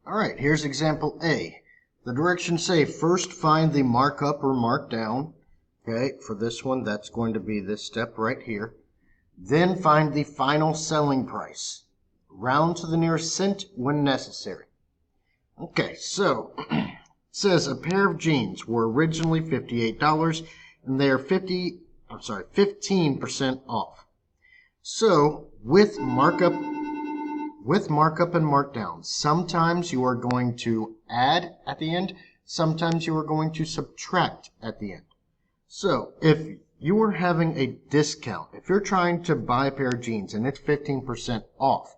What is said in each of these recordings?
Alright, here's example A. The directions say first find the markup or markdown. Okay, for this one, that's going to be this step right here. Then find the final selling price. Round to the nearest cent when necessary. Okay, so it says a pair of jeans were originally $58 and they are 15% off. So with markup and markdown, sometimes you are going to add at the end, sometimes you are going to subtract at the end. So if you are having a discount, if you're trying to buy a pair of jeans and it's 15% off,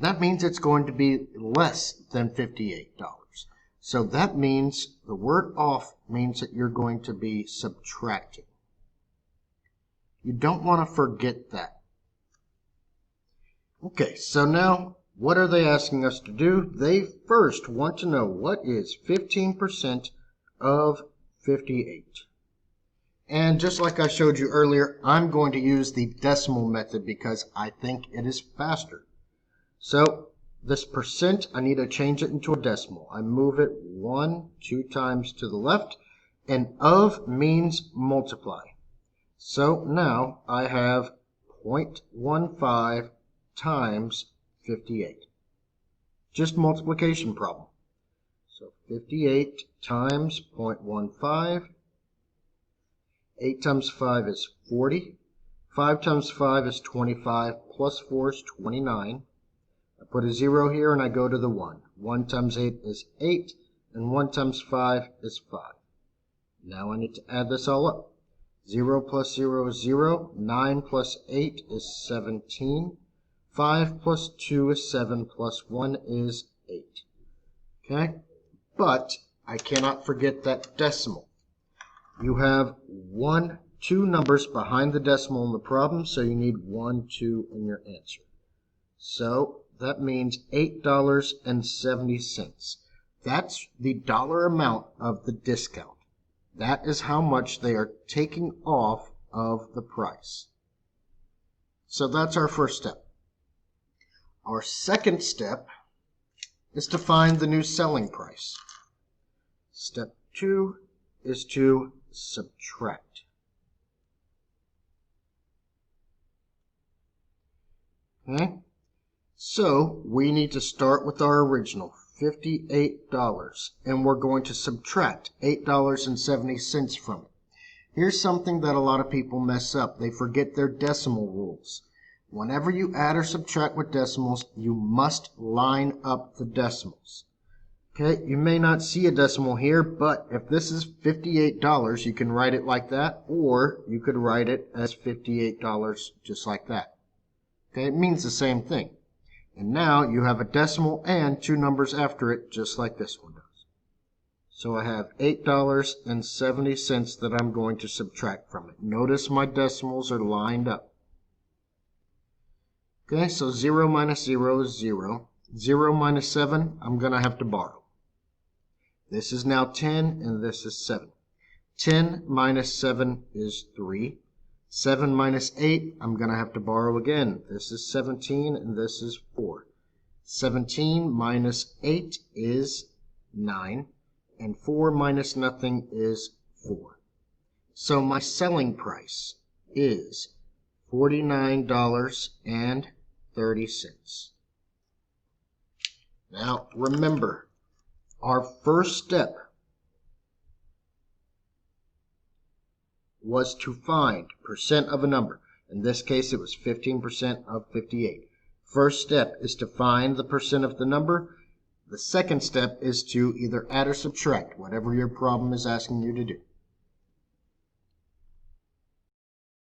that means it's going to be less than $58. So that means the word off means that you're going to be subtracting. You don't want to forget that. Okay, so now what are they asking us to do? They first want to know what is 15% of 58. And just like I showed you earlier, I'm going to use the decimal method because I think it is faster. So this percent, I need to change it into a decimal. I move it 2 times to the left, and of means multiply. So now I have 0.15 times 58. Just multiplication problem. So 58 times 0.15. 8 times 5 is 40. 5 times 5 is 25. Plus 4 is 29. I put a 0 here and I go to the 1. 1 times 8 is 8. And 1 times 5 is 5. Now I need to add this all up. 0 plus 0 is 0. 9 plus 8 is 17. 5 plus 2 is 7. Plus 1 is 8. Okay? But I cannot forget that decimal. You have 2 numbers behind the decimal in the problem, so you need 1, 2 in your answer. So that means $8.70. That's the dollar amount of the discount. That is how much they are taking off of the price. So that's our first step. Our second step is to find the new selling price. Step 2 is to subtract. Okay? So we need to start with our original, $58, and we're going to subtract $8.70 from it. Here's something that a lot of people mess up. They forget their decimal rules. Whenever you add or subtract with decimals, you must line up the decimals. Okay, you may not see a decimal here, but if this is $58, you can write it like that, or you could write it as $58 just like that. Okay, it means the same thing. And now you have a decimal and 2 numbers after it, just like this one does. So I have $8.70 that I'm going to subtract from it. Notice my decimals are lined up. Okay, so 0 minus 0 is 0. 0 minus 7, I'm going to have to borrow. This is now 10, and this is 7. 10 minus 7 is 3. 7 minus 8, I'm going to have to borrow again. This is 17, and this is 4. 17 minus 8 is 9, and 4 minus nothing is 4. So my selling price is $49.30. Now, remember, our first step was to find percent of a number. In this case, it was 15% of 58. First step is to find the percent of the number. The second step is to either add or subtract, whatever your problem is asking you to do.